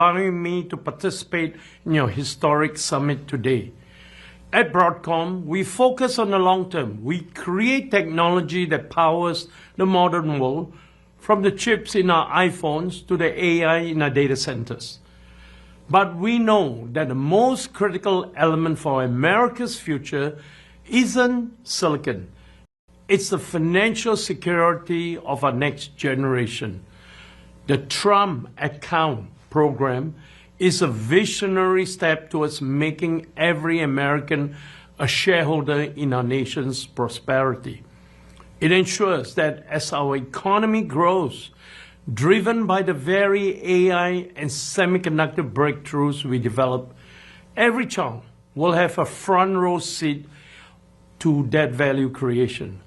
allowing me to participate in your historic summit today. At Broadcom, we focus on the long term. We create technology that powers the modern world, from the chips in our iPhones to the AI in our data centers. But we know that the most critical element for America's future isn't silicon. It's the financial security of our next generation. The Trump Account program is a visionary step towards making every American a shareholder in our nation's prosperity. It ensures that as our economy grows, driven by the very AI and semiconductor breakthroughs we develop, every child will have a front row seat to that value creation.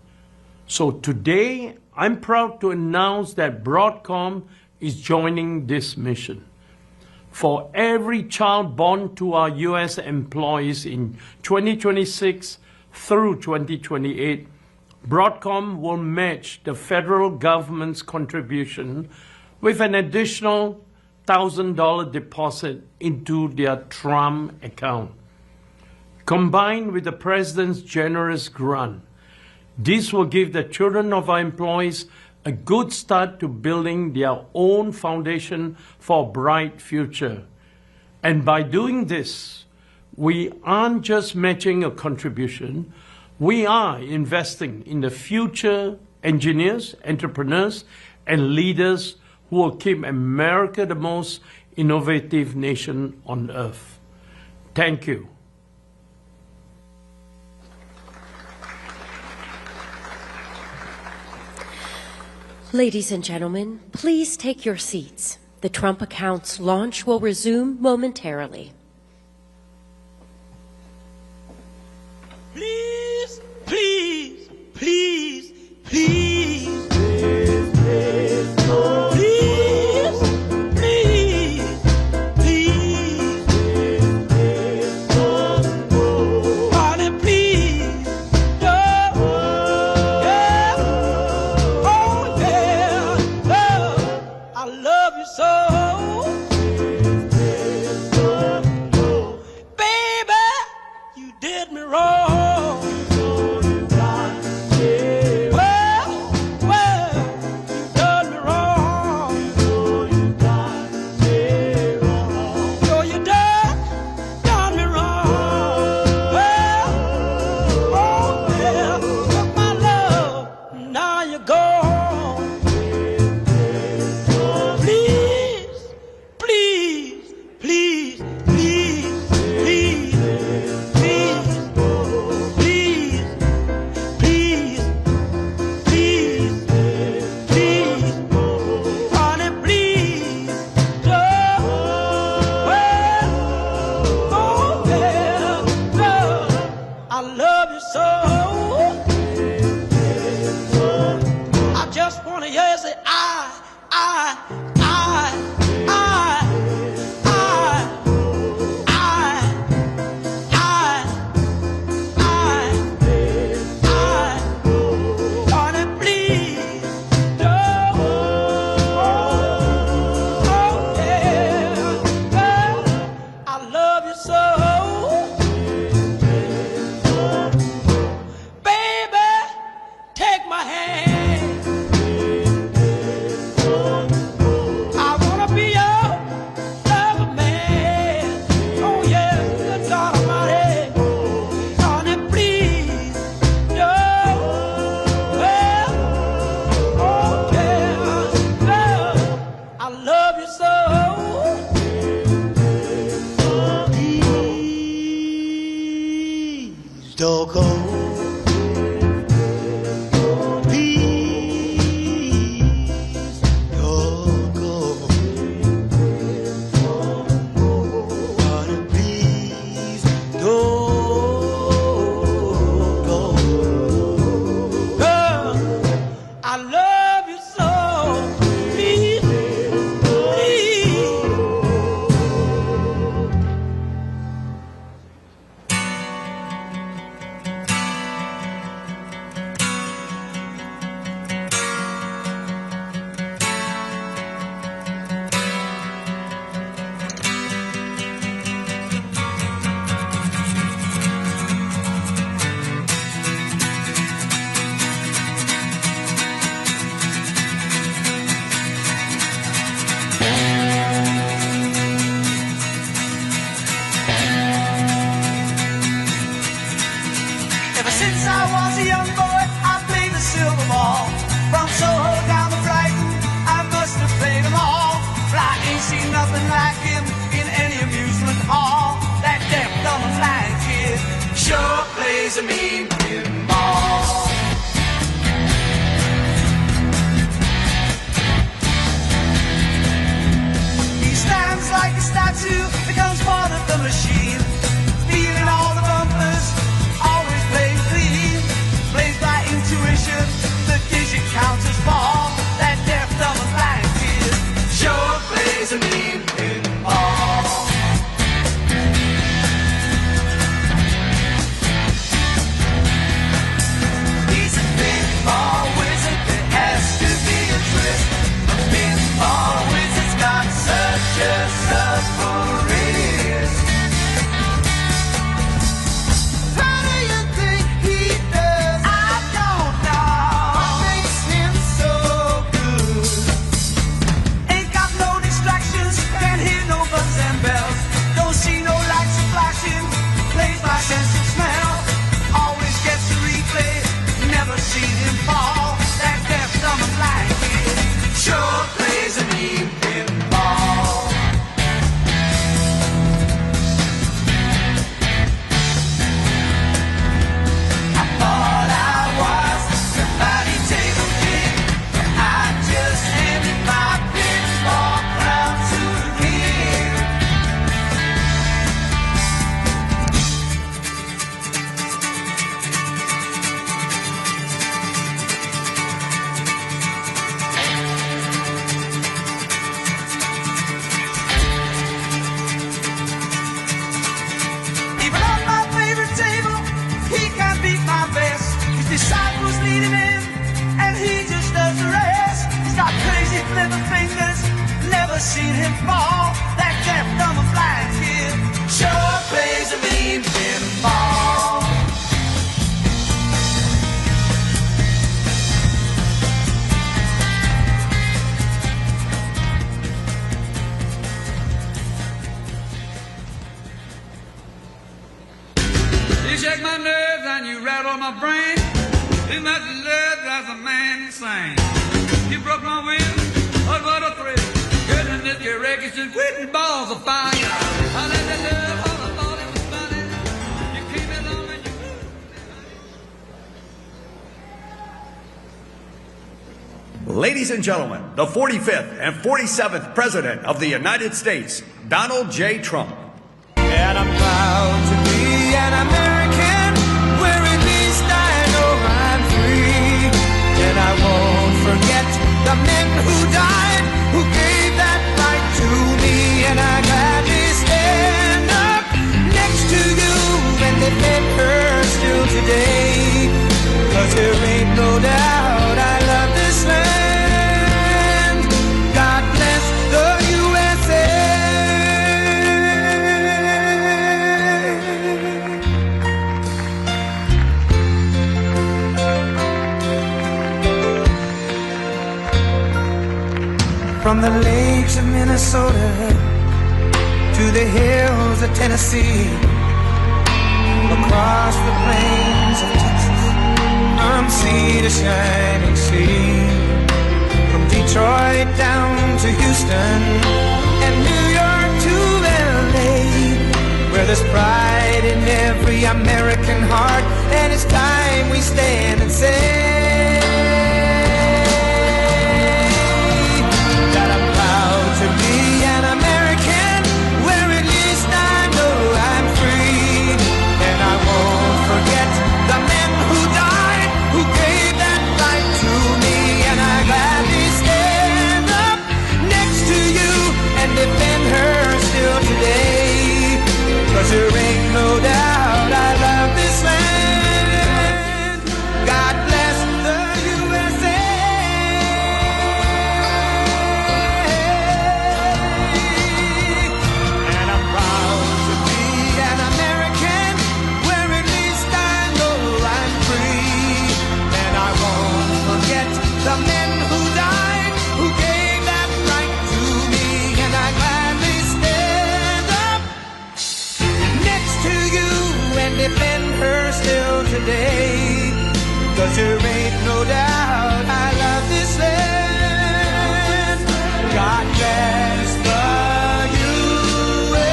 So today, I'm proud to announce that Broadcom is joining this mission. For every child born to our U.S. employees in 2026 through 2028, Broadcom will match the federal government's contribution with an additional $1,000 deposit into their Trump account. Combined with the President's generous grant, this will give the children of our employees a good start to building their own foundation for a bright future. And by doing this, we aren't just matching a contribution, we are investing in the future engineers, entrepreneurs, and leaders who will keep America the most innovative nation on earth. Thank you. Ladies and gentlemen, please take your seats. The Trump Account's launch will resume momentarily. Please, please, please, please. sure plays a mean pinball. He stands like a statue, becomes part of the machine, feeling all the bumpers, always playing clean, plays by intuition, the digit counters fall, that deaf, dumb and blind kid sure plays a mean pinball. He's a pinball wizard, there has to be a twist. A pinball wizard's got such a submarine. How do you think he does? I don't know. What makes him so good? Ain't got no distractions, can't hear no buzzers and bells, don't see no lights flashing, plays by sense of smell, always gets a replay, never seen him fall, that deaf, dumb and blind kid sure plays a mean pinball. I thought I was the body table king, but I just handed my pinball crown to him. Even on my favorite table, he can't beat my best. His disciples lead him in, and he just does the rest. He's got crazy clever fingers, never seen him fall. That deaf, dumb and blind kid sure plays a mean pinball. You shake my nerves and you rattle my brain. Too much love drives a man insane. You broke my will, oh what a thrill. Good in this your records and quitting balls of fire. I let that love all I thought it was funny. You came along and you Ladies and gentlemen, the 45th and 47th President of the United States, Donald J. Trump. And I'm proud to be an American, where at least I know I'm free. And I won't forget the men who died, who gave that right to me. And I gladly stand up next to you and defend her still today. 'Cause there ain't no doubt I love this land. God bless the USA. From the lakes of Minnesota to the hills of Tennessee, across the plains of Texas, from sea to shining sea, from Detroit down to Houston and New York to LA, where there's pride in every American heart, and it's time we stand and say that I'm proud to be an American, where at least I know I'm free. And I won't forget the men who died, who gave that right to me. And I gladly stand up next to you and defend her still today. 'Cause there ain't no doubt I love this land. God bless the USA. And I'm proud to be an American, where at least I know I'm free. And I won't forget the men who died, who gave that right to me. And I gladly stand up next to you and defend her still today. 'Cause there ain't no doubt I love this land. God bless the USA.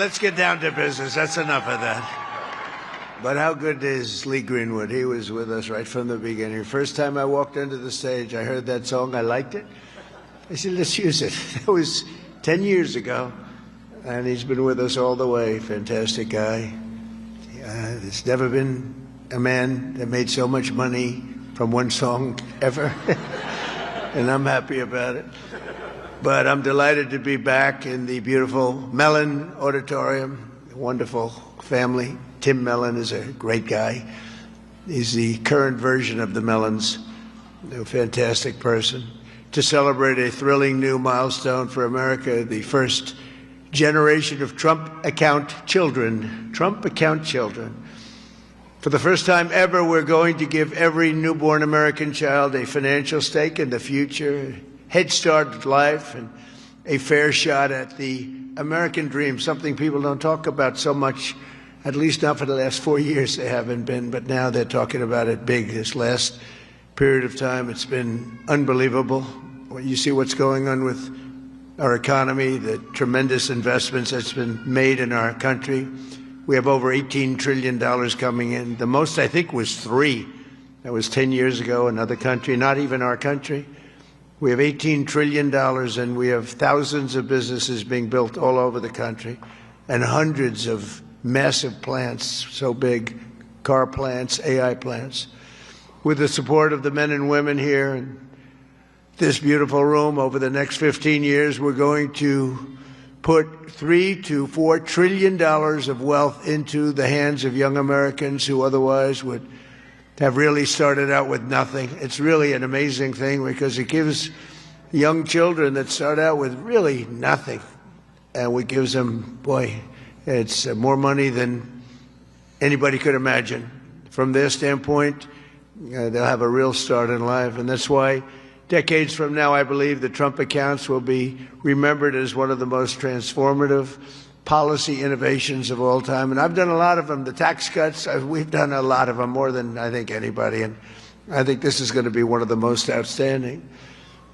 let's get down to business. That's enough of that. But how good is Lee Greenwood? He was with us right from the beginning. First time I walked onto the stage, I heard that song. I liked it. I said, let's use it. That was 10 years ago, and he's been with us all the way. Fantastic guy. There's never been a man that made so much money from one song ever, and I'm happy about it. But I'm delighted to be back in the beautiful Mellon Auditorium, a wonderful family. Tim Mellon is a great guy. He's the current version of the Mellons, a fantastic person. To celebrate a thrilling new milestone for America, the first generation of Trump account children. Trump account children. For the first time ever, we're going to give every newborn American child a financial stake in the future, head start at life, and a fair shot at the American dream, something people don't talk about so much, at least not for the last 4 years they haven't been, but now they're talking about it big. This last period of time, it's been unbelievable. When you see what's going on with our economy, the tremendous investments that's been made in our country. We have over $18 trillion coming in. The most, I think, was 3. That was 10 years ago, another country, not even our country. We have $18 trillion, and we have thousands of businesses being built all over the country, and hundreds of massive plants, so big, car plants, AI plants. With the support of the men and women here in this beautiful room, over the next 15 years, we're going to put $3 to $4 trillion of wealth into the hands of young Americans who otherwise would have really started out with nothing. It's really an amazing thing because it gives young children that start out with really nothing, and we gives them, boy, it's more money than anybody could imagine. From their standpoint, they'll have a real start in life, and that's why decades from now, I believe the Trump accounts will be remembered as one of the most transformative policy innovations of all time. And I've done a lot of them. The tax cuts, we've done a lot of them, more than I think anybody. And I think this is going to be one of the most outstanding.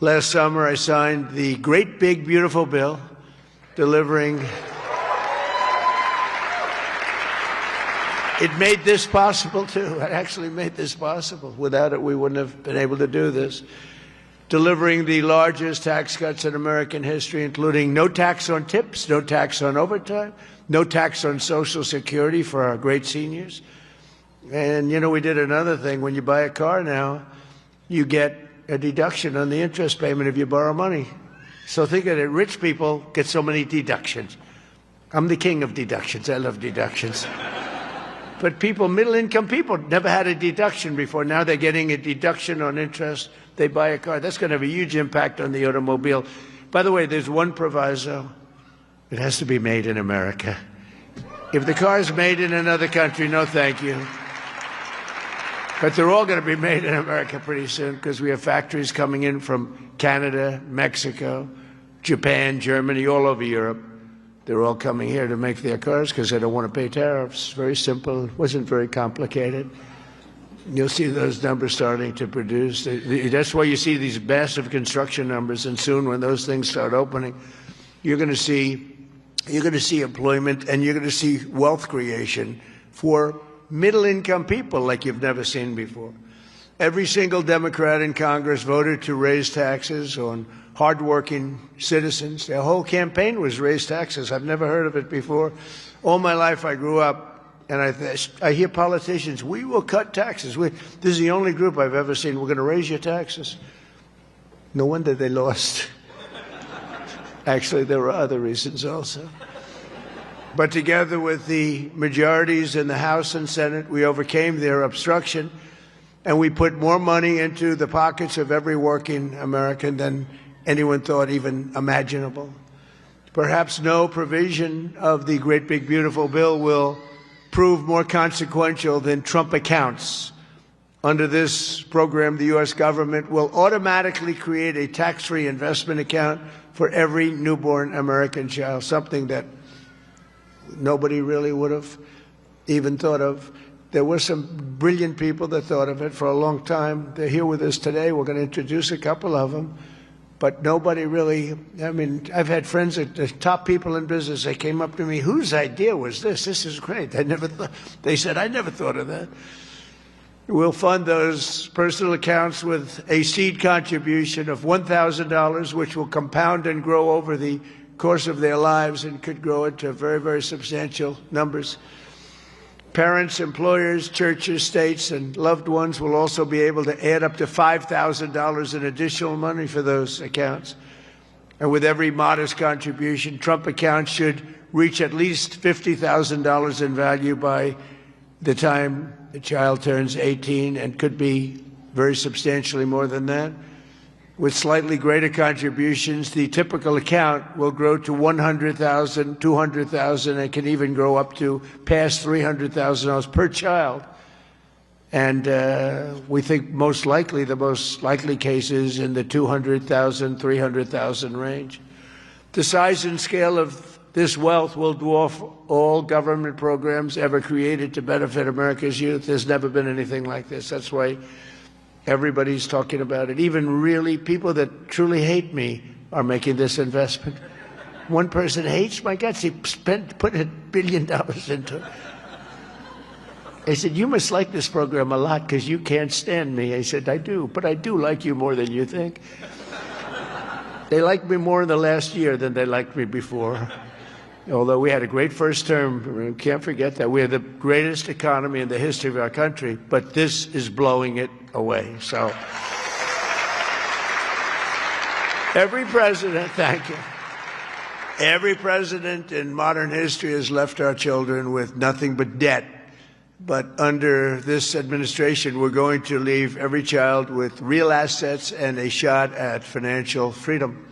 Last summer, I signed the great, big, beautiful bill delivering. It made this possible, too. It actually made this possible. Without it, we wouldn't have been able to do this. Delivering the largest tax cuts in American history, including no tax on tips, no tax on overtime, no tax on Social Security for our great seniors. And, you know, we did another thing. When you buy a car now, you get a deduction on the interest payment if you borrow money. So think of it. Rich people get so many deductions. I'm the king of deductions. I love deductions. But people, middle-income people, never had a deduction before. Now they're getting a deduction on interest. They buy a car. That's going to have a huge impact on the automobile. By the way, there's one proviso. It has to be made in America. If the car is made in another country, no thank you. But they're all going to be made in America pretty soon because we have factories coming in from Canada, Mexico, Japan, Germany, all over Europe. They're all coming here to make their cars because they don't want to pay tariffs. Very simple. It wasn't very complicated. You'll see those numbers starting to produce. That's why you see these massive construction numbers. And soon, when those things start opening, you're going to see employment and you're going to see wealth creation for middle-income people like you've never seen before. Every single Democrat in Congress voted to raise taxes on hardworking citizens. Their whole campaign was raise taxes. I've never heard of it before. All my life I grew up, and I hear politicians, we will cut taxes. This is the only group I've ever seen, we're going to raise your taxes. No wonder they lost. Actually, there were other reasons also. But together with the majorities in the House and Senate, we overcame their obstruction, and we put more money into the pockets of every working American than anyone thought even imaginable. Perhaps no provision of the great, big, beautiful bill will prove more consequential than Trump accounts. Under this program, the U.S. government will automatically create a tax-free investment account for every newborn American child, something that nobody really would have even thought of. There were some brilliant people that thought of it for a long time. They're here with us today. We're going to introduce a couple of them. But nobody really, I mean, I've had friends at the top people in business, they came up to me, whose idea was this? This is great. They said, I never thought of that. We'll fund those personal accounts with a seed contribution of $1,000, which will compound and grow over the course of their lives and could grow into very, very substantial numbers. Parents, employers, churches, states, and loved ones will also be able to add up to $5,000 in additional money for those accounts. And with every modest contribution, Trump accounts should reach at least $50,000 in value by the time the child turns 18, and could be very substantially more than that. With slightly greater contributions, the typical account will grow to $100,000, $200,000, and can even grow up to past $300,000 per child. And we think most likely, the most likely case is in the $200,000, $300,000 range. The size and scale of this wealth will dwarf all government programs ever created to benefit America's youth. There's never been anything like this. That's why everybody's talking about it. Even really people that truly hate me are making this investment. One person hates my guts. He put $1 billion into it. I said, you must like this program a lot because you can't stand me. I said, I do, but I do like you more than you think. They liked me more in the last year than they liked me before. Although we had a great first term, we can't forget that. We have the greatest economy in the history of our country, but this is blowing it away. So every president, thank you. Every president in modern history has left our children with nothing but debt. But under this administration, we're going to leave every child with real assets and a shot at financial freedom.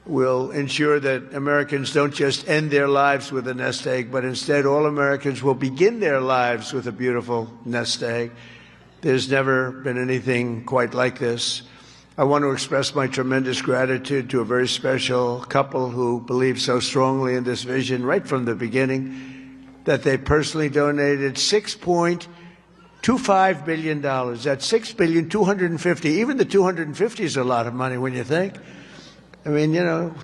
We'll ensure that Americans don't just end their lives with a nest egg, but instead all Americans will begin their lives with a beautiful nest egg. There's never been anything quite like this. I want to express my tremendous gratitude to a very special couple who believed so strongly in this vision right from the beginning that they personally donated $6.25 billion. That's $6,250,000,000. Even the 250 is a lot of money when you think. I mean, you know,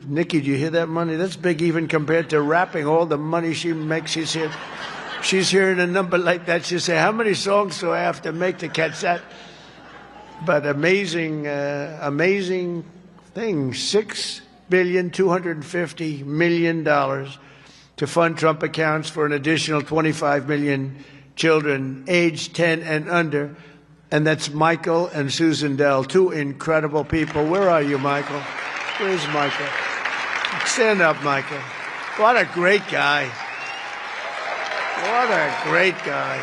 Nikki, do you hear that money? That's big even compared to rapping, all the money she makes. She's hearing a number like that. She'll say, how many songs do I have to make to catch that? But amazing, amazing thing, $6,250,000,000 to fund Trump accounts for an additional 25 million children aged 10 and under. And that's Michael and Susan Dell, two incredible people. Where are you, Michael? Where's Michael? Stand up, Michael. What a great guy. What a great guy.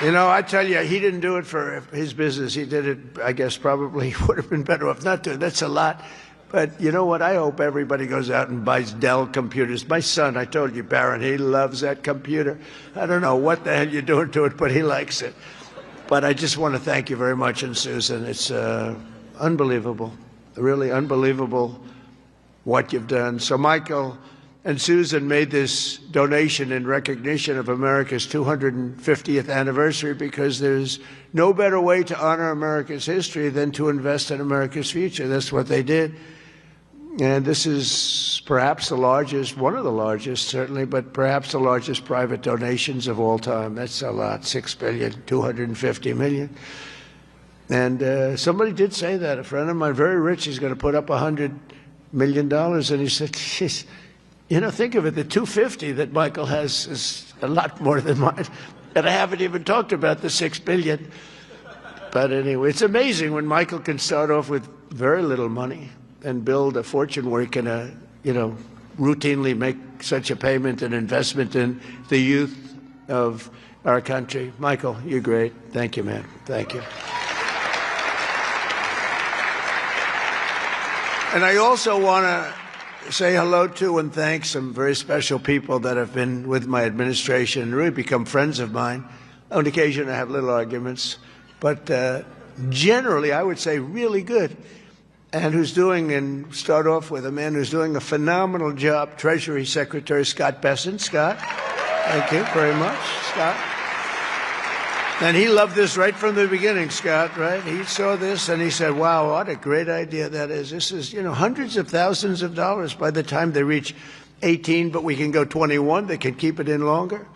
You know, I tell you, he didn't do it for his business. He did it, I guess, probably would have been better off not to. That's a lot. But you know what? I hope everybody goes out and buys Dell computers. My son, I told you, Barron, he loves that computer. I don't know what the hell you're doing to it, but he likes it. But I just want to thank you very much, and Susan. It's unbelievable, really unbelievable what you've done. So Michael and Susan made this donation in recognition of America's 250th anniversary because there's no better way to honor America's history than to invest in America's future. That's what they did. And this is perhaps the largest, one of the largest, certainly, but perhaps the largest private donations of all time. That's a lot, $6,250,000,000. And somebody did say that. A friend of mine, very rich, he's going to put up $100 million. And he said, geez, you know, think of it, the 250 that Michael has is a lot more than mine. And I haven't even talked about the $6 billion. But anyway, it's amazing when Michael can start off with very little money and build a fortune where he can, routinely make such a payment and investment in the youth of our country. Michael, you're great. Thank you, man. Thank you. And I also want to say hello to and thank some very special people that have been with my administration and really become friends of mine. On occasion, I have little arguments, but generally, I would say really good. And and start off with a man who's doing a phenomenal job, Treasury Secretary Scott Bessent. Scott, thank you very much, Scott. And he loved this right from the beginning, Scott, right? He saw this and he said, wow, what a great idea that is. This is, hundreds of thousands of dollars by the time they reach 18, but we can go 21. They can keep it in longer.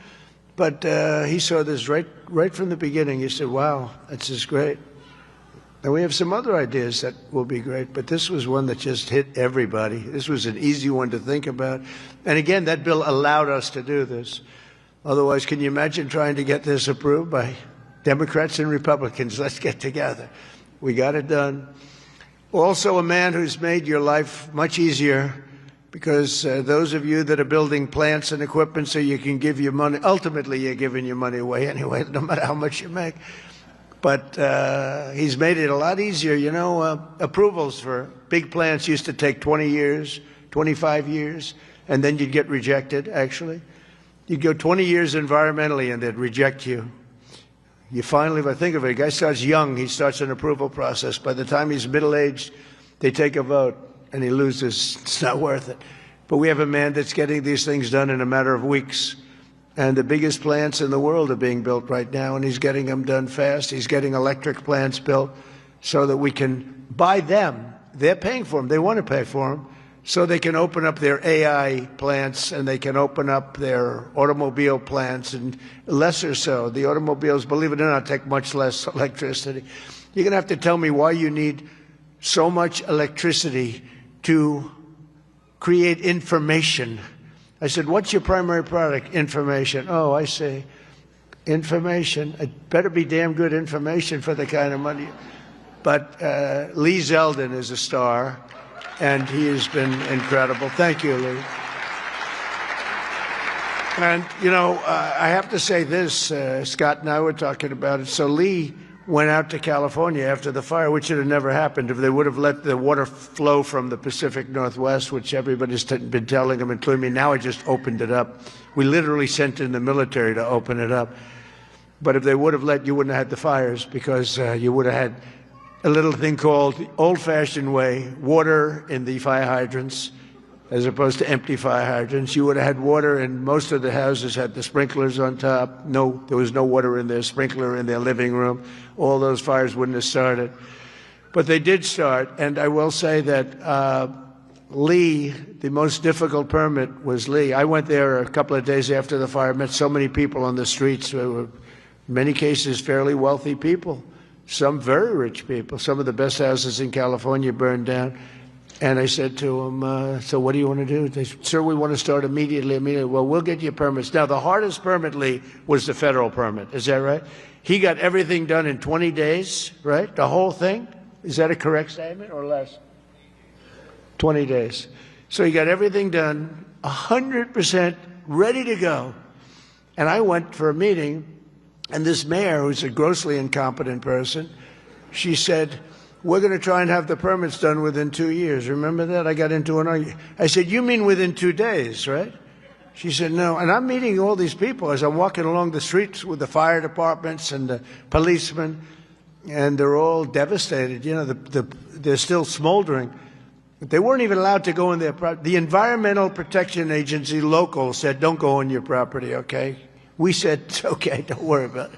But he saw this right from the beginning. He said, wow, this is great. And we have some other ideas that will be great, but this was one that just hit everybody. This was an easy one to think about. And again, that bill allowed us to do this. Otherwise, can you imagine trying to get this approved by Democrats and Republicans? Let's get together. We got it done. Also, a man who's made your life much easier, because those of you that are building plants and equipment so you can give your money, ultimately you're giving your money away anyway, no matter how much you make. But he's made it a lot easier. Approvals for big plants used to take 20 years, 25 years, and then you'd get rejected, actually. You'd go 20 years environmentally and they'd reject you. You finally, if I think of it, a guy starts young, he starts an approval process. By the time he's middle-aged, they take a vote and he loses. It's not worth it. But we have a man that's getting these things done in a matter of weeks. And the biggest plants in the world are being built right now, and he's getting them done fast. He's getting electric plants built so that we can buy them. They're paying for them. They want to pay for them. So they can open up their AI plants and they can open up their automobile plants, and lesser so. The automobiles, believe it or not, take much less electricity. You're going to have to tell me why you need so much electricity to create information. I said, what's your primary product? Information. Oh, I see. Information. It better be damn good information for the kind of money. But Lee Zeldin is a star, and he has been incredible. Thank you, Lee. And, I have to say this, Scott and I were talking about it. So Lee went out to California after the fire, which would have never happened if they would have let the water flow from the Pacific Northwest, which everybody's been telling them, including me. Now I just opened it up. We literally sent in the military to open it up. But if they would have let, you wouldn't have had the fires, because you would have had a little thing called the old-fashioned way, water in the fire hydrants, as opposed to empty fire hydrants. You would have had water, and most of the houses had the sprinklers on top. No, there was no water in their sprinkler in their living room. All those fires wouldn't have started. But they did start, and I will say that Lee, the most difficult permit was Lee. I went there a couple of days after the fire, met so many people on the streets who were, in many cases, fairly wealthy people, some very rich people. Some of the best houses in California burned down. And I said to him, so what do you want to do? They said, sir, we want to start immediately. Well, we'll get you permits. Now, the hardest permit, Lee, was the federal permit. Is that right? He got everything done in 20 days, right? The whole thing? Is that a correct statement or less? 20 days. So he got everything done, 100% ready to go. And I went for a meeting, and this mayor, who's a grossly incompetent person, she said, we're going to try and have the permits done within 2 years. Remember that? I got into an argument. I said, you mean within 2 days, right? She said, no. And I'm meeting all these people as I'm walking along the streets with the fire departments and the policemen, and they're all devastated. They're still smoldering. But they weren't even allowed to go in their property. The Environmental Protection Agency local said, don't go on your property, okay? We said, it's okay, don't worry about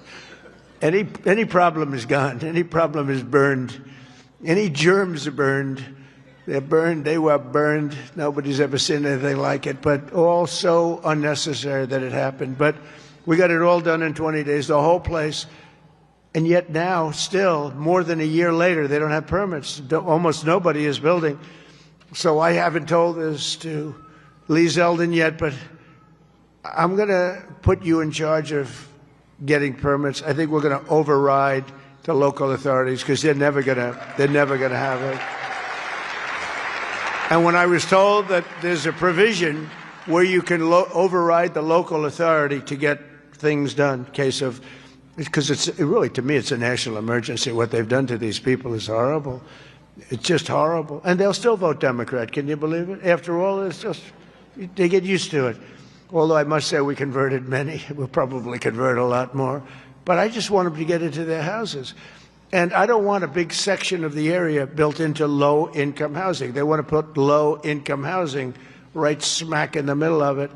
it. Any problem is gone. Any problem is burned. Any germs are burned. They're burned. They were burned. Nobody's ever seen anything like it, but all so unnecessary that it happened. But we got it all done in 20 days, the whole place. And yet now, still, more than a year later, they don't have permits. Almost nobody is building. So I haven't told this to Lee Zeldin yet, but I'm going to put you in charge of getting permits. I think we're going to override the local authorities, because they're never going to have it. And when I was told that there's a provision where you can override the local authority to get things done, because it's really, to me, it's a national emergency. What they've done to these people is horrible. It's just horrible. And they'll still vote Democrat. Can you believe it? After all, it's just, they get used to it. Although I must say we converted many. We'll probably convert a lot more. But I just want them to get into their houses. And I don't want a big section of the area built into low-income housing. They want to put low-income housing right smack in the middle of it.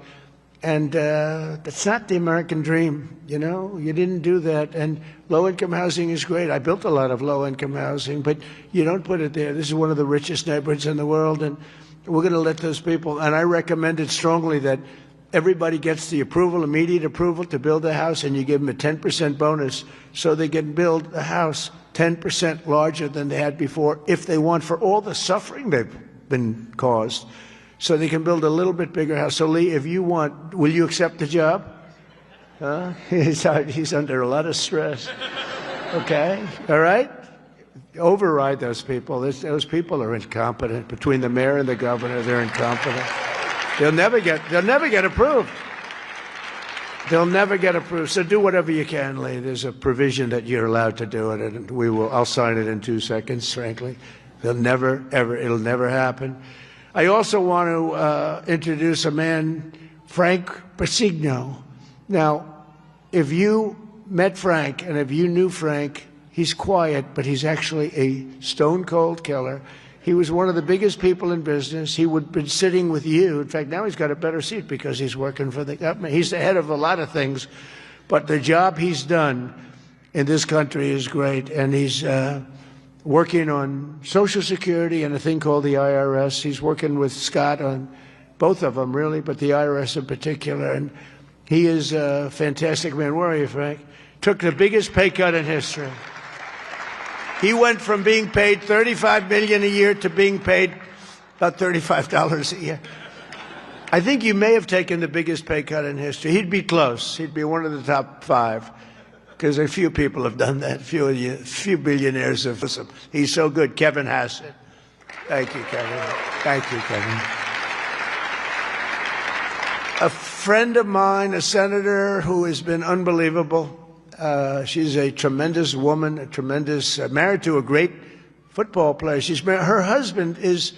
And that's not the American dream, you know? You didn't do that. And low-income housing is great. I built a lot of low-income housing, but you don't put it there. This is one of the richest neighborhoods in the world, and we're going to let those people, and I recommend it strongly that everybody gets the approval, immediate approval to build a house, and you give them a 10% bonus so they can build a house 10% larger than they had before if they want, for all the suffering they've been caused. So they can build a little bit bigger house. So, Lee, if you want, will you accept the job? Huh? He's under a lot of stress. Okay? All right? Override those people. Those people are incompetent. Between the mayor and the governor, they're incompetent. They'll never get approved. They'll never get approved. So do whatever you can, Lee. There's a provision that you're allowed to do it, and I'll sign it in 2 seconds, frankly. It'll never happen. I also want to introduce a man, Frank Pasigno. Now, if you met Frank and if you knew Frank, he's quiet, but he's actually a stone-cold killer. He was one of the biggest people in business. He would have been sitting with you. In fact, now he's got a better seat because he's working for the government. He's the head of a lot of things, but the job he's done in this country is great, and he's working on Social Security and a thing called the IRS. He's working with Scott on both of them, really, but the IRS in particular. And he is a fantastic man. Where are you, Frank? Took the biggest pay cut in history. He went from being paid $35 million a year to being paid about $35 a year. I think you may have taken the biggest pay cut in history. He'd be close. He'd be one of the top 5. Because a few people have done that. Few billionaires have. He's so good. Kevin Hassett. Thank you, Kevin. Thank you, Kevin. A friend of mine, a senator who has been unbelievable. She's a tremendous woman, married to a great football player. Her husband is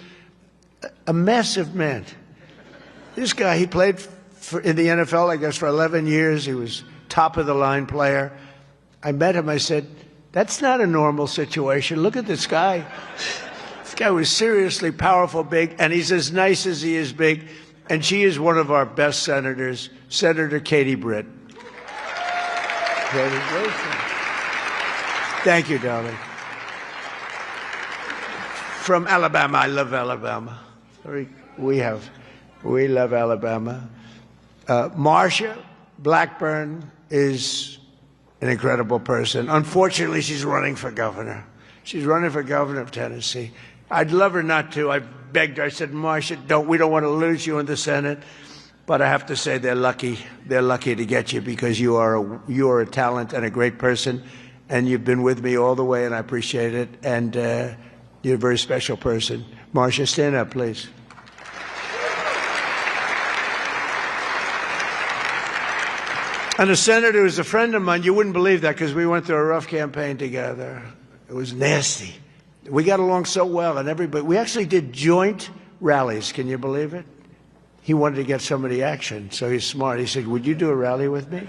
a massive man. This guy, he played in the NFL, I guess, for 11 years. He was top-of-the-line player. I met him. I said, that's not a normal situation. Look at this guy. This guy was seriously powerful, big, and he's as nice as he is big. And she is one of our best senators, Senator Katie Britt. Thank you, darling. From Alabama. I love Alabama. We love Alabama. Marsha Blackburn is an incredible person. Unfortunately, she's running for governor. She's running for governor of Tennessee. I'd love her not to. I begged her. I said, Marsha, we don't want to lose you in the Senate. But I have to say they're lucky. They're lucky to get you because you are a talent and a great person, and you've been with me all the way, and I appreciate it. And you're a very special person. Marsha, stand up, please. And a senator who's a friend of mine, you wouldn't believe that because we went through a rough campaign together. It was nasty. We got along so well, and we actually did joint rallies. Can you believe it? He wanted to get some of the action, so he's smart. He said, would you do a rally with me?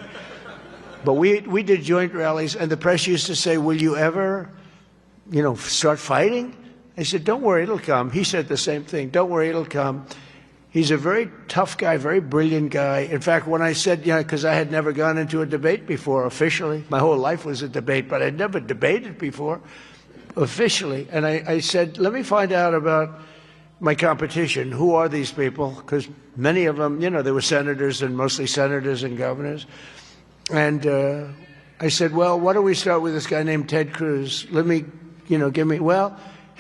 But we did joint rallies, and the press used to say, will you ever, start fighting? I said, don't worry, it'll come. He said the same thing. Don't worry, it'll come. He's a very tough guy, very brilliant guy. In fact, when I said, because I had never gone into a debate before officially. My whole life was a debate, but I'd never debated before officially. And I said, let me find out about my competition. Who are these people? Because many of them, they were senators and mostly senators and governors. And I said, well, why don't we start with this guy named Ted Cruz? Let me, he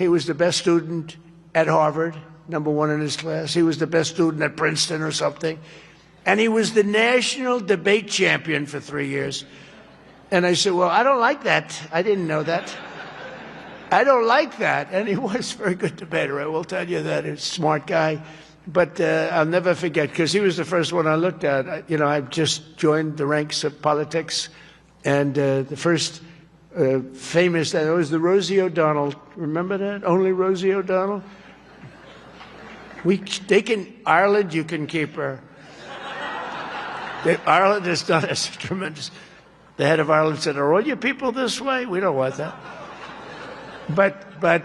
was the best student at Harvard, #1 in his class. He was the best student at Princeton or something. And he was the national debate champion for 3 years. And I said, well, I don't like that. I didn't know that. I don't like that. And he was a very good debater, I will tell you that. He's a smart guy. But I'll never forget, because he was the first one I looked at. I just joined the ranks of politics. And the first famous, that was the Rosie O'Donnell. Remember that? Only Rosie O'Donnell? Ireland, you can keep her. Ireland has done us tremendous. The head of Ireland said, are all you people this way? We don't want that. But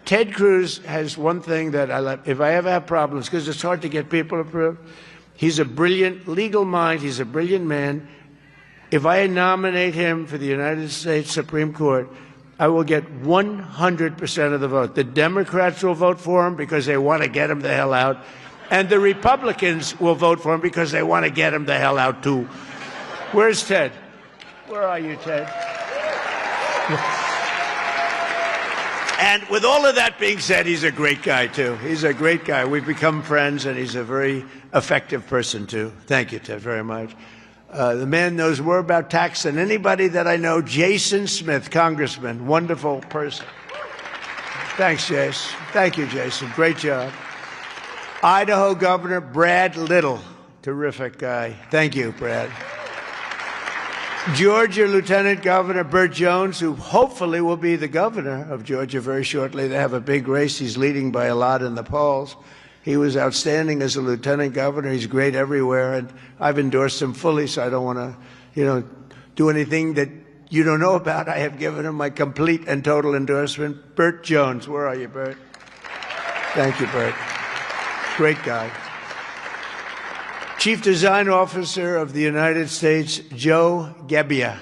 Ted Cruz has one thing that I love. If I ever have problems, because it's hard to get people approved, He's a brilliant legal mind. He's a brilliant man. If I nominate him for the United States Supreme Court, I will get 100% of the vote. The Democrats will vote for him because they want to get him the hell out. And the Republicans will vote for him because they want to get him the hell out, too. Where's Ted? Where are you, Ted? And with all of that being said, he's a great guy, too. He's a great guy. We've become friends, and he's a very effective person, too. Thank you, Ted, very much. The man knows more about tax than anybody that I know. Jason Smith, Congressman, wonderful person. Thanks, Jason. Thank you, Jason. Great job. Idaho Governor Brad Little, terrific guy. Thank you, Brad. Georgia Lieutenant Governor Burt Jones, who hopefully will be the governor of Georgia very shortly. They have a big race. He's leading by a lot in the polls. He was outstanding as a lieutenant governor. He's great everywhere, and I've endorsed him fully, so I don't want to, do anything that you don't know about. I have given him my complete and total endorsement. Burt Jones, where are you, Burt? Thank you, Burt. Great guy. Chief Design Officer of the United States, Joe Gebbia.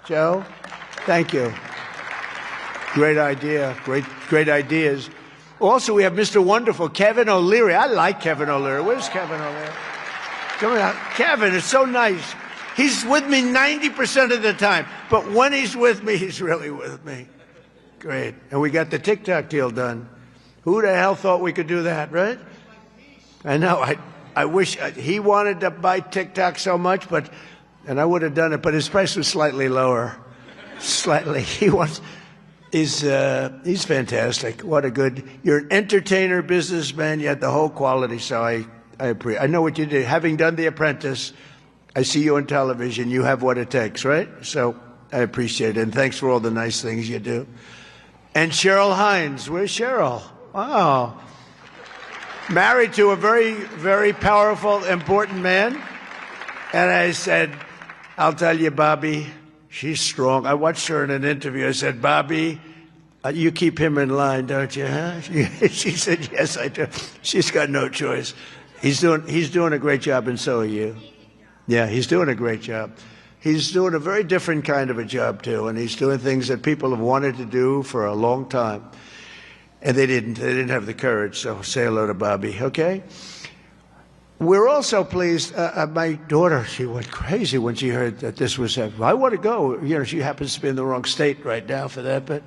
Joe, thank you. Great idea. Great ideas. Also, we have Mr. Wonderful, Kevin O'Leary. I like Kevin O'Leary. Where's Kevin O'Leary? Come on, Kevin, it's so nice. He's with me 90% of the time, but when he's with me, he's really with me. Great. And we got the TikTok deal done. Who the hell thought we could do that, right? I know. I wish he wanted to buy TikTok so much, and I would have done it, but his price was slightly lower. Slightly. He's fantastic. What a good, you're an entertainer, businessman, you had the whole quality, so I appreciate. I know what you did. Having done The Apprentice, I see you on television, you have what it takes, right? So I appreciate it, and thanks for all the nice things you do. And Cheryl Hines, where's Cheryl? Wow. Married to a very, very powerful, important man. And I said, I'll tell you, Bobby, she's strong. I watched her in an interview. I said, Bobby, you keep him in line, don't you, huh? She said, yes, I do. She's got no choice. He's doing a great job, and so are you. Yeah, he's doing a great job. He's doing a very different kind of a job, too, and he's doing things that people have wanted to do for a long time. And they didn't have the courage, so say hello to Bobby, okay? We're also pleased, my daughter, she went crazy when she heard that this was happening. I want to go. She happens to be in the wrong state right now for that, but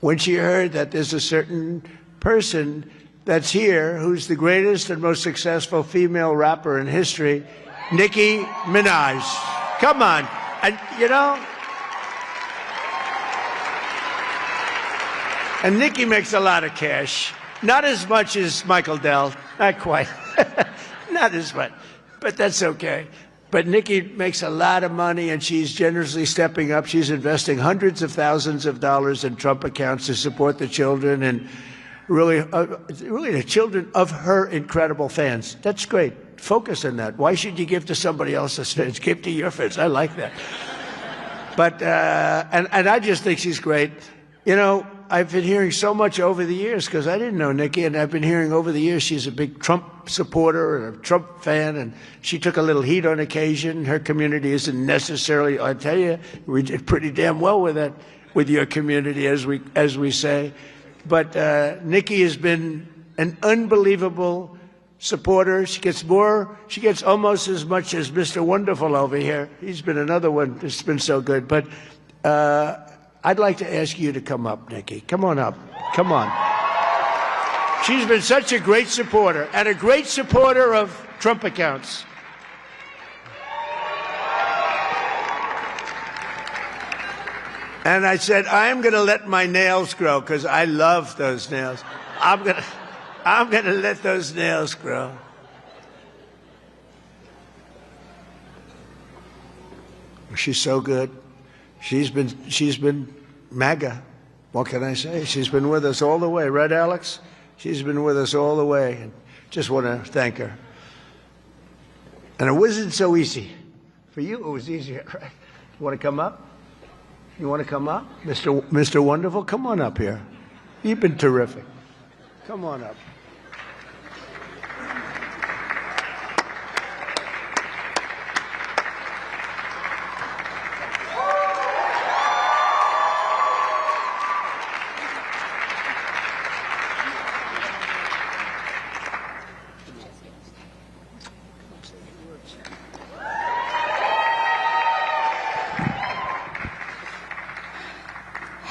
when she heard that there's a certain person that's here who's the greatest and most successful female rapper in history, Nicki Minaj. Come on. And, and Nicki makes a lot of cash. Not as much as Michael Dell. Not quite. Not as much. But that's okay. But Nicki makes a lot of money, and she's generously stepping up. She's investing hundreds of thousands of dollars in Trump accounts to support the children and really the children of her incredible fans. That's great. Focus on that. Why should you give to somebody else's fans? Give to your fans. I like that. But and I just think she's great. I've been hearing so much over the years because I didn't know Nicki, and I've been hearing over the years she's a big Trump supporter and a Trump fan, and she took a little heat on occasion. Her community isn't necessarily, I tell you, we did pretty damn well with that, with your community, as we say. But Nicki has been an unbelievable supporter. She gets almost as much as Mr. Wonderful over here. He's been another one that's been so good. But I'd like to ask you to come up, Nicki. Come on up. Come on. She's been such a great supporter, and a great supporter of Trump accounts. And I said, I'm going to let my nails grow because I love those nails. I'm going to let those nails grow. She's so good. She's been MAGA. What can I say? She's been with us all the way, right, Alex? She's been with us all the way. And just want to thank her. And it wasn't so easy. For you, it was easier, right? You want to come up? You want to come up? Mr. Wonderful, come on up here. You've been terrific. Come on up.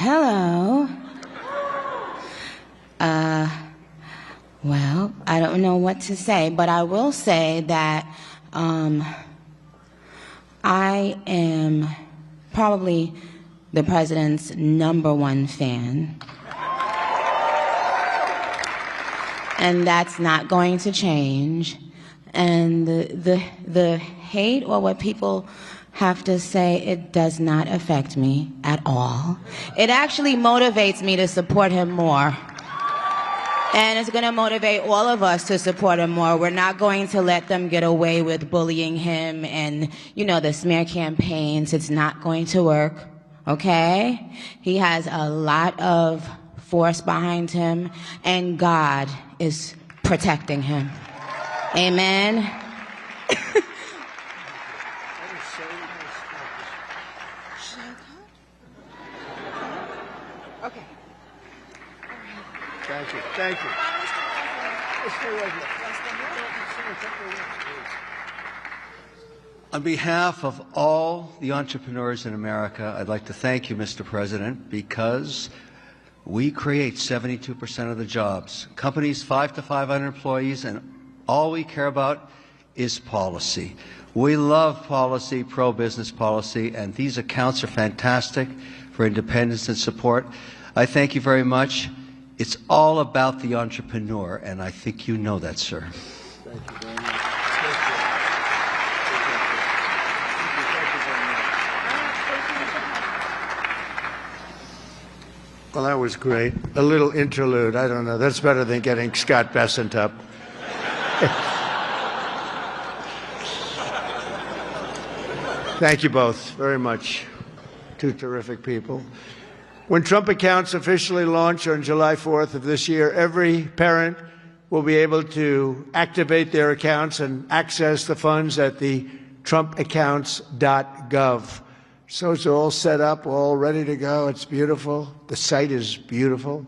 Hello. Well, I don't know what to say, but I will say that I am probably the president's #1 fan. And that's not going to change. And the hate or what people have to say, it does not affect me at all. It actually motivates me to support him more. And it's going to motivate all of us to support him more. We're not going to let them get away with bullying him and, the smear campaigns. It's not going to work, okay? He has a lot of force behind him, and God is protecting him. Amen. Okay. Thank you. Thank you. Stay right here. On behalf of all the entrepreneurs in America, I'd like to thank you, Mr. President, because we create 72% of the jobs. Companies 5 to 500 employees, and all we care about is policy. We love policy, pro-business policy, and these accounts are fantastic for independence and support. I thank you very much. It's all about the entrepreneur, and I think you know that, sir. Thank you very much. Well, that was great. A little interlude. I don't know. That's better than getting Scott Bessent up. Thank you both very much. Two terrific people. When Trump accounts officially launch on July 4th of this year, every parent will be able to activate their accounts and access the funds at the trumpaccounts.gov. So it's all set up, all ready to go. It's beautiful. The site is beautiful.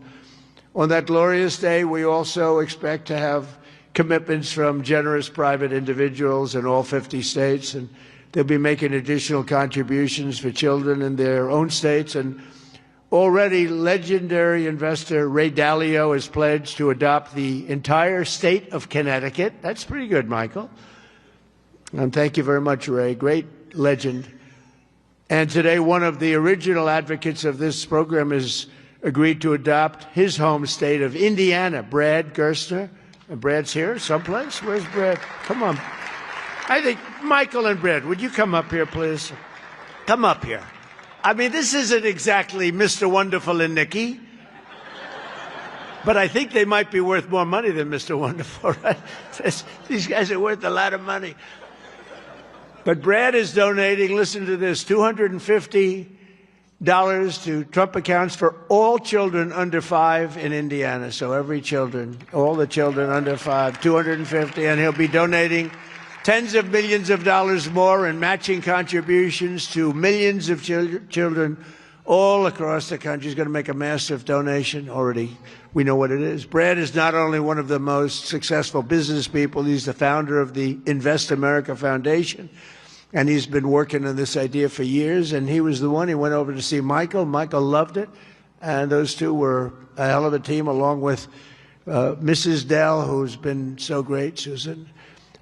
On that glorious day, we also expect to have commitments from generous private individuals in all 50 states, and they'll be making additional contributions for children in their own states. And already legendary investor Ray Dalio has pledged to adopt the entire state of Connecticut. That's pretty good, Michael. And thank you very much, Ray. Great legend. And today, one of the original advocates of this program has agreed to adopt his home state of Indiana, Brad Gerstner. And Brad's here someplace? Where's Brad? Come on. I think Michael and Brad, would you come up here, please? Come up here. I mean, this isn't exactly Mr. Wonderful and Nikki, but I think they might be worth more money than Mr. Wonderful, right? These guys are worth a lot of money. But Brad is donating, listen to this, $250 to Trump accounts for all children under 5 in Indiana. So every children, all the children under 5, $250, and he'll be donating tens of millions of dollars more in matching contributions to millions of children all across the country. He's going to make a massive donation already. We know what it is. Brad is not only one of the most successful business people, he's the founder of the Invest America Foundation. And he's been working on this idea for years, and he was the one. He went over to see Michael. Michael loved it, and those two were a hell of a team, along with Mrs. Dell, who's been so great, Susan.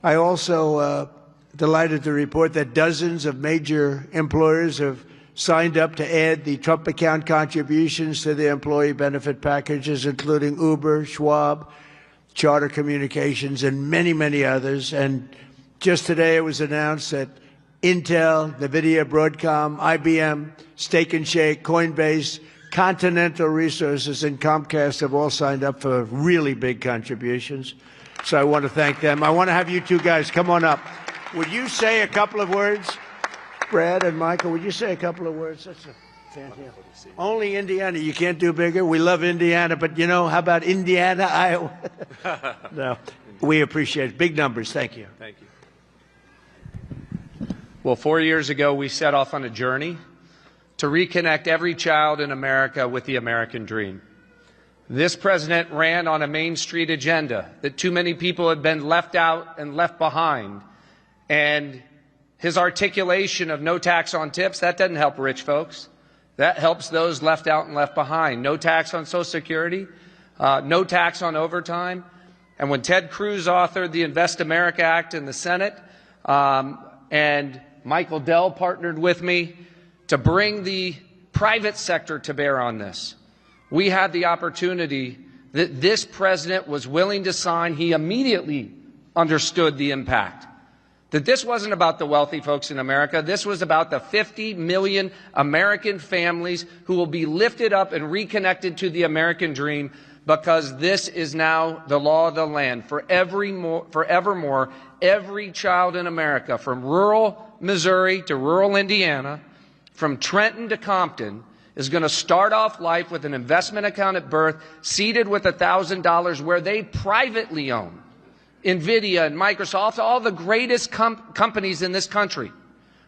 I also delighted to report that dozens of major employers have signed up to add the Trump account contributions to their employee benefit packages, including Uber, Schwab, Charter Communications, and many, many others. And just today it was announced that Intel, NVIDIA, Broadcom, IBM, Steak and Shake, Coinbase, Continental Resources, and Comcast have all signed up for really big contributions. So I want to thank them. I want to have you two guys come on up. Would you say a couple of words? Brad and Michael, would you say a couple of words? That's a fantastic. Only Indiana. You can't do bigger. We love Indiana, but how about Indiana, Iowa? No, we appreciate it. Big numbers. Thank you. Thank you. Well, 4 years ago, we set off on a journey to reconnect every child in America with the American dream. This president ran on a Main Street agenda that too many people had been left out and left behind. And his articulation of no tax on tips, that doesn't help rich folks. That helps those left out and left behind. No tax on Social Security, no tax on overtime. And when Ted Cruz authored the Invest America Act in the Senate, and Michael Dell partnered with me to bring the private sector to bear on this, we had the opportunity that this president was willing to sign. He immediately understood the impact. That this wasn't about the wealthy folks in America. This was about the 50 million American families who will be lifted up and reconnected to the American dream, because this is now the law of the land. Forevermore, every child in America, from rural Missouri to rural Indiana, from Trenton to Compton, is going to start off life with an investment account at birth, seeded with $1,000, where they privately own NVIDIA and Microsoft, all the greatest companies in this country,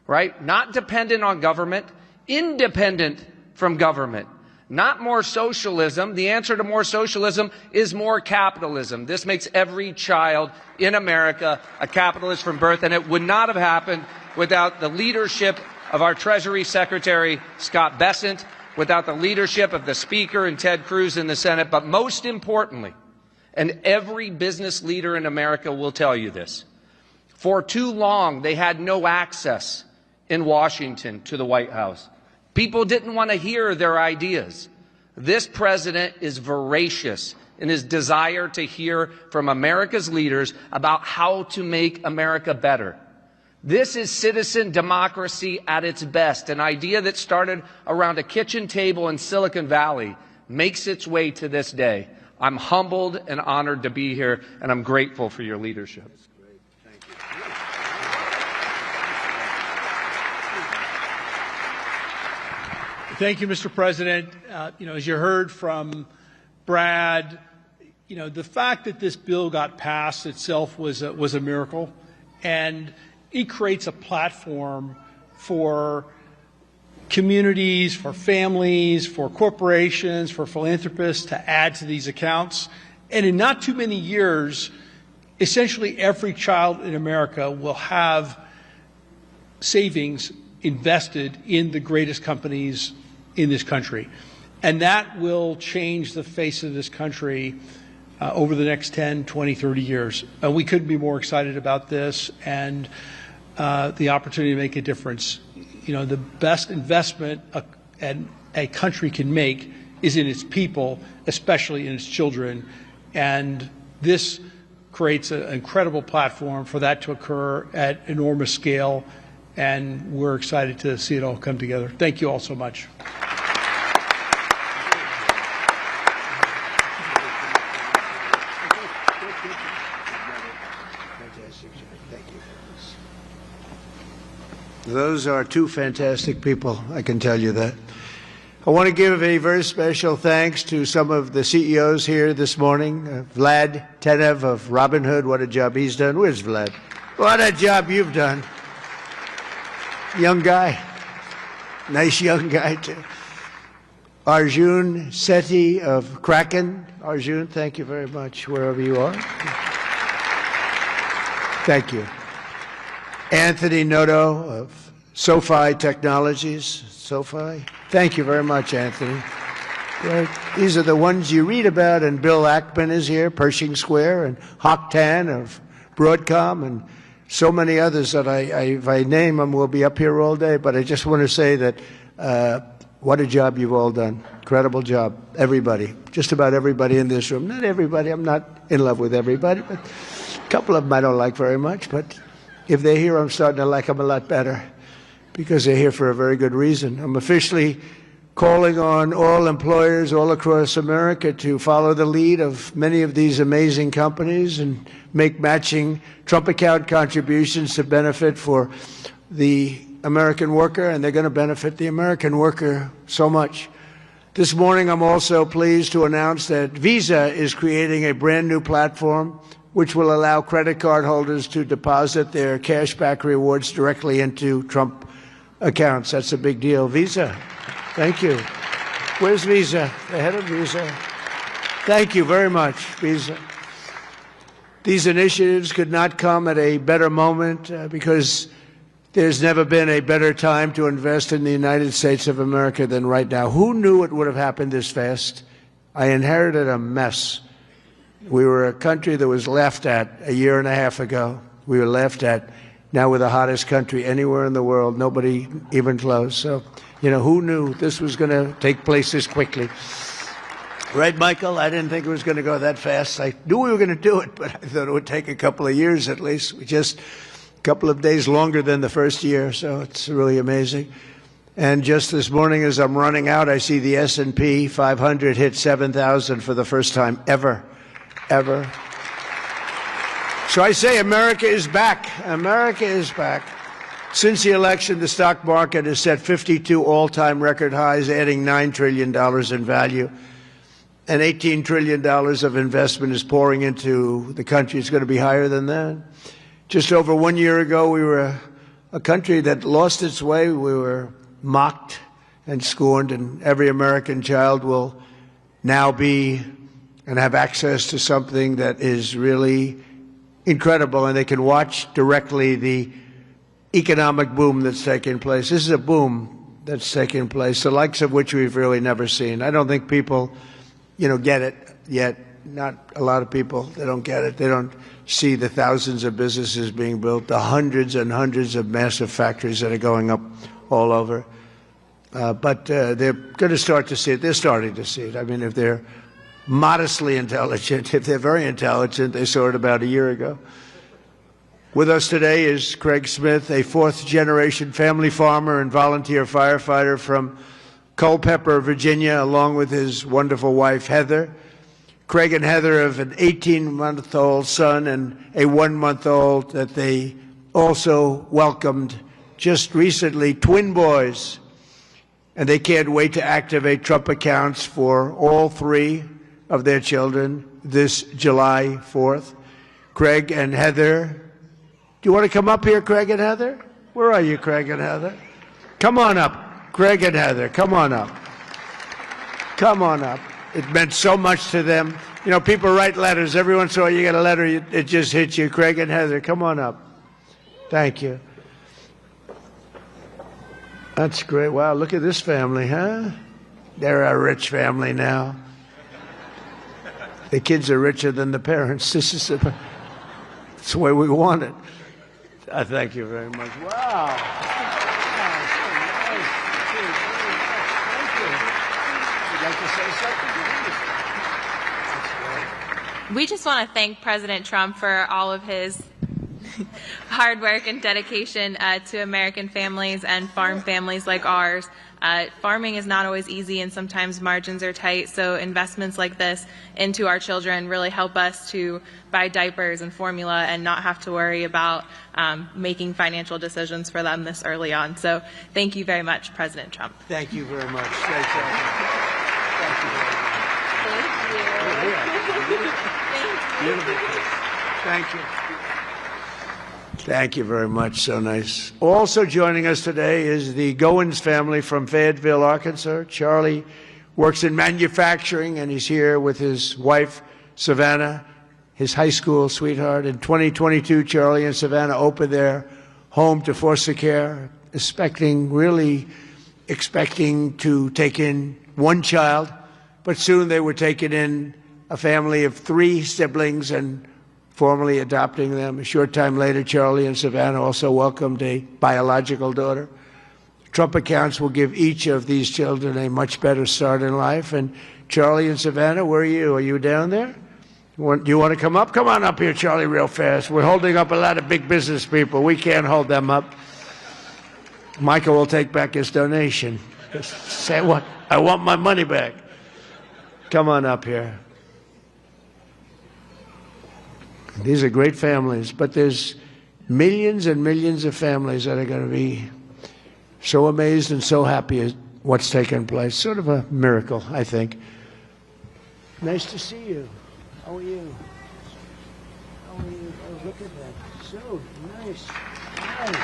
right? Not dependent on government, independent from government. Not more socialism. The answer to more socialism is more capitalism. This makes every child in America a capitalist from birth, and it would not have happened without the leadership of our Treasury Secretary, Scott Bessent, without the leadership of the Speaker and Ted Cruz in the Senate, but most importantly, and every business leader in America will tell you this, for too long they had no access in Washington to the White House. People didn't want to hear their ideas. This president is voracious in his desire to hear from America's leaders about how to make America better. This is citizen democracy at its best. An idea that started around a kitchen table in Silicon Valley makes its way to this day. I'm humbled and honored to be here, and I'm grateful for your leadership. Thank you, Mr. President. As you heard from Brad, the fact that this bill got passed itself was a miracle, and it creates a platform for communities, for families, for corporations, for philanthropists to add to these accounts. And in not too many years, essentially every child in America will have savings invested in the greatest companies in this country. And that will change the face of this country over the next 10, 20, 30 years. We couldn't be more excited about this and the opportunity to make a difference. The best investment a country can make is in its people, especially in its children. And this creates an incredible platform for that to occur at enormous scale. And we're excited to see it all come together. Thank you all so much. Those are two fantastic people, I can tell you that. I want to give a very special thanks to some of the CEOs here this morning. Vlad Tenev of Robinhood, what a job he's done. Where's Vlad? What a job you've done. Young guy. Nice young guy, too. Arjun Sethi of Kraken. Arjun, thank you very much, wherever you are. Thank you. Anthony Noto of SoFi Technologies. SoFi. Thank you very much, Anthony. These are the ones you read about, and Bill Ackman is here, Pershing Square, and Hock Tan of Broadcom, and so many others that if I name them, we'll be up here all day. But I just want to say that what a job you've all done. Incredible job. Everybody. Just about everybody in this room. Not everybody. I'm not in love with everybody, but a couple of them I don't like very much. But if they're here, I'm starting to like them a lot better because they're here for a very good reason. I'm officially calling on all employers all across America to follow the lead of many of these amazing companies and make matching Trump account contributions to benefit for the American worker, and they're going to benefit the American worker so much. This morning, I'm also pleased to announce that Visa is creating a brand new platform which will allow credit card holders to deposit their cashback rewards directly into Trump accounts. That's a big deal. Visa, thank you. Where's Visa? The head of Visa. Thank you very much, Visa. These initiatives could not come at a better moment because There's never been a better time to invest in the United States of America than right now. Who knew it would have happened this fast? I inherited a mess. We were a country that was laughed at a year and a half ago. We were laughed at. Now we're the hottest country anywhere in the world. Nobody even close. So, who knew this was going to take place this quickly? Right, Michael? I didn't think it was going to go that fast. I knew we were going to do it, but I thought it would take a couple of years at least. We just a couple of days longer than the first year, so it's really amazing. And just this morning as I'm running out, I see the S&P 500 hit 7,000 for the first time ever. So I say America is back. America is back. Since the election, the stock market has set 52 all-time record highs, adding $9 trillion in value. And $18 trillion of investment is pouring into the country. It's going to be higher than that. Just over 1 year ago, we were a country that lost its way. We were mocked and scorned, and every American child will now be and have access to something that is really incredible, and they can watch directly the economic boom that's taking place. This is a boom that's taking place, the likes of which we've really never seen. I don't think people, get it yet. Not a lot of people. They don't get it. They don't see the thousands of businesses being built, the hundreds and hundreds of massive factories that are going up all over. But they're going to start to see it. They're starting to see it. I mean, if they're modestly intelligent, if they're very intelligent, they saw it about a year ago. With us today is Craig Smith, a fourth-generation family farmer and volunteer firefighter from Culpeper, Virginia, along with his wonderful wife, Heather. Craig and Heather have an 18-month-old son and a 1-month-old that they also welcomed just recently, twin boys. And they can't wait to activate Trump accounts for all 3 of their children this July 4th. Craig and Heather, do you want to come up here, Craig and Heather? Where are you, Craig and Heather? Come on up, Craig and Heather, come on up. Come on up. It meant so much to them. People write letters. Every once in a while you get a letter, it just hits you. Craig and Heather, come on up. Thank you. That's great. Wow, look at this family, huh? They're a rich family now. The kids are richer than the parents. That's the way we want it. Thank you very much. Wow. We just want to thank President Trump for all of his hard work and dedication to American families and farm families like ours. Farming is not always easy, and sometimes margins are tight, so investments like this into our children really help us to buy diapers and formula and not have to worry about making financial decisions for them this early on. So thank you very much, President Trump. Thank you very much. Thank you very much. Thank you. Thank you very much. So nice. Also joining us today is the Goins family from Fayetteville, Arkansas. Charlie works in manufacturing, and he's here with his wife, Savannah, his high school sweetheart. In 2022, Charlie and Savannah opened their home to foster care, really expecting to take in 1 child, but soon they were taking in a family of 3 siblings and formally adopting them. A short time later, Charlie and Savannah also welcomed a biological daughter. Trump accounts will give each of these children a much better start in life. And Charlie and Savannah, where are you? Are you down there? Do you want to come up? Come on up here, Charlie, real fast. We're holding up a lot of big business people. We can't hold them up. Michael will take back his donation. Say what? I want my money back. Come on up here. These are great families, but there's millions and millions of families that are going to be so amazed and so happy at what's taken place. Sort of a miracle, I think. Nice to see you. How are you? How are you? Oh, look at that. So nice. How are you?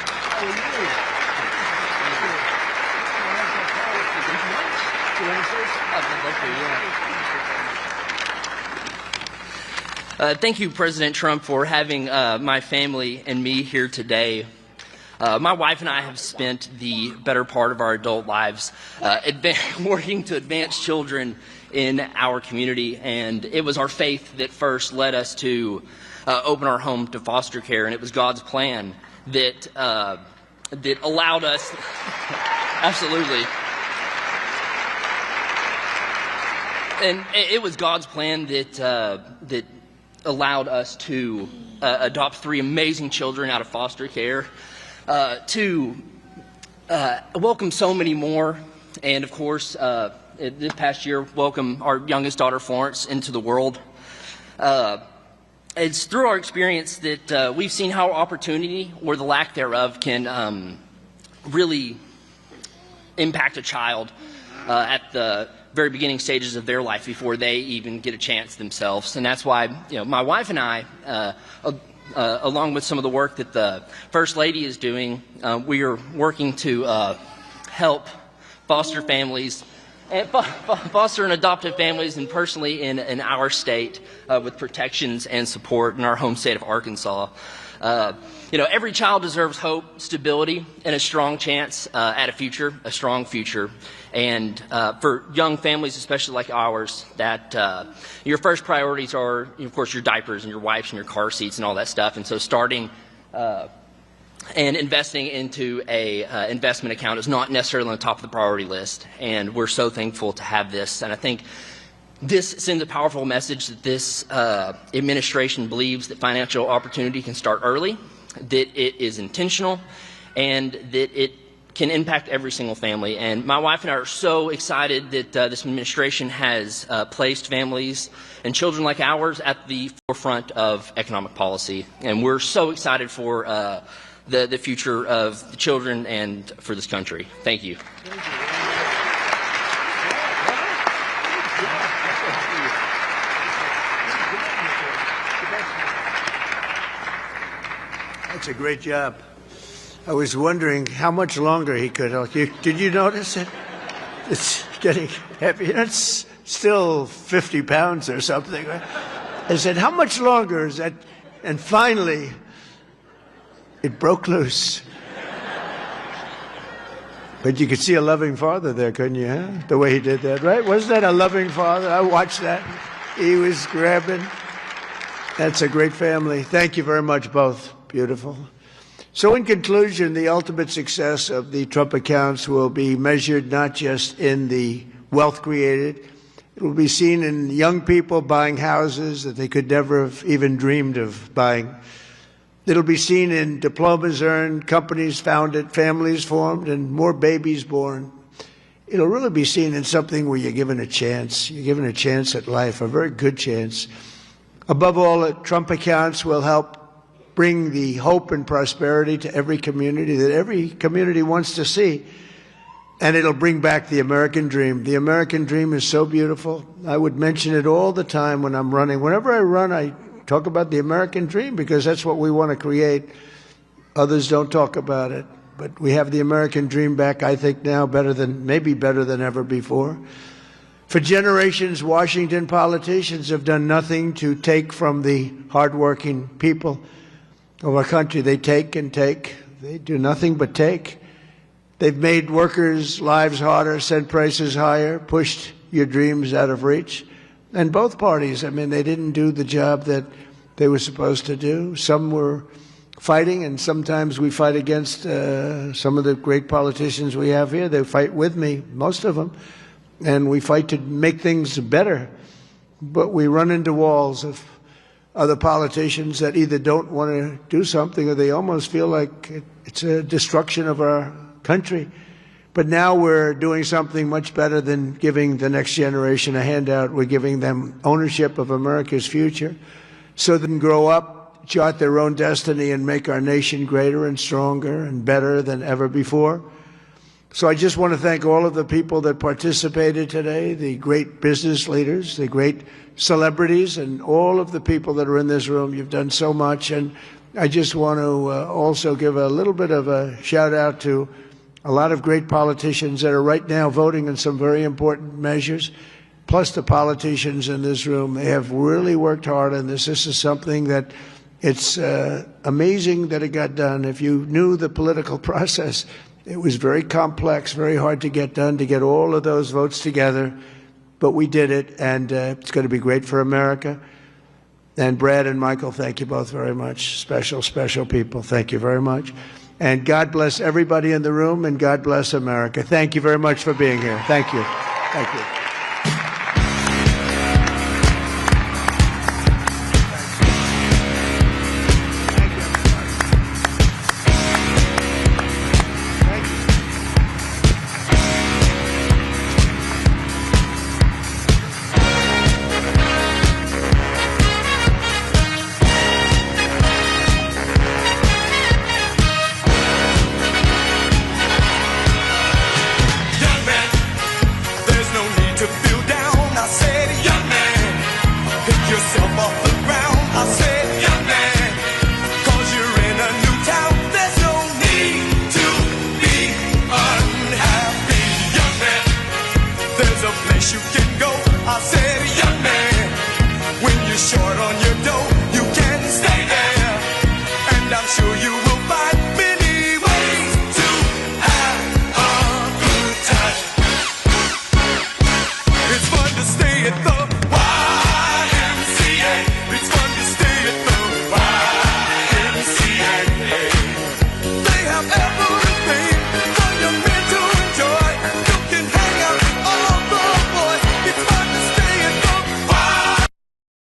You want to say something? Thank you, President Trump, for having my family and me here today. My wife and I have spent the better part of our adult lives working to advance children in our community, and it was our faith that first led us to open our home to foster care, and it was God's plan that allowed us absolutely. And it was God's plan that allowed us to adopt 3 amazing children out of foster care, to welcome so many more, and of course, this past year, welcome our youngest daughter, Florence, into the world. It's through our experience that we've seen how opportunity, or the lack thereof, can really impact a child at the very beginning stages of their life before they even get a chance themselves. And that's why, my wife and I, along with some of the work that the First Lady is doing, we are working to help foster families, and foster and adoptive families, and personally in our state with protections and support in our home state of Arkansas. Every child deserves hope, stability, and a strong chance at a strong future. And for young families, especially like ours, that your first priorities are, of course, your diapers and your wipes and your car seats and all that stuff. And so starting and investing into a investment account is not necessarily on the top of the priority list. And we're so thankful to have this. And I think this sends a powerful message that this administration believes that financial opportunity can start early, that it is intentional, and that it can impact every single family. And my wife and I are so excited that this administration has placed families and children like ours at the forefront of economic policy. And we're so excited for the future of the children and for this country. Thank you. That's a great job. I was wondering how much longer he could. Did you notice it? It's getting heavy. It's still 50 pounds or something. Right? I said, how much longer is that? And finally, it broke loose. But you could see a loving father there, couldn't you? Huh? The way he did that, right? Wasn't that a loving father? I watched that. He was grabbing. That's a great family. Thank you very much, both. Beautiful. So in conclusion, the ultimate success of the Trump accounts will be measured not just in the wealth created. It will be seen in young people buying houses that they could never have even dreamed of buying. It'll be seen in diplomas earned, companies founded, families formed, and more babies born. It'll really be seen in something where you're given a chance. You're given a chance at life, a very good chance. Above all, the Trump accounts will help bring the hope and prosperity to every community that every community wants to see. And it'll bring back the American dream. The American dream is so beautiful. I would mention it all the time when I'm running. Whenever I run, I talk about the American dream because that's what we want to create. Others don't talk about it. But we have the American dream back, I think, now maybe better than ever before. For generations, Washington politicians have done nothing to take from the hardworking people of our country. They take and take. They do nothing but take. They've made workers' lives harder, sent prices higher, pushed your dreams out of reach. And both parties, they didn't do the job that they were supposed to do. Some were fighting, and sometimes we fight against some of the great politicians we have here. They fight with me, most of them, and we fight to make things better. But we run into walls of other politicians that either don't want to do something or they almost feel like it's a destruction of our country. But now we're doing something much better than giving the next generation a handout. We're giving them ownership of America's future so they can grow up, chart their own destiny, and make our nation greater and stronger and better than ever before. So I just want to thank all of the people that participated today, the great business leaders, the great celebrities, and all of the people that are in this room. You've done so much. And I just want to also give a little bit of a shout out to a lot of great politicians that are right now voting on some very important measures, plus the politicians in this room. They have really worked hard on this. This is something that It's amazing that it got done. If you knew the political process, it was very complex, very hard to get done, to get all of those votes together. But we did it, and it's going to be great for America. And Brad and Michael, thank you both very much. Special, special people. Thank you very much. And God bless everybody in the room, and God bless America. Thank you very much for being here. Thank you. Thank you.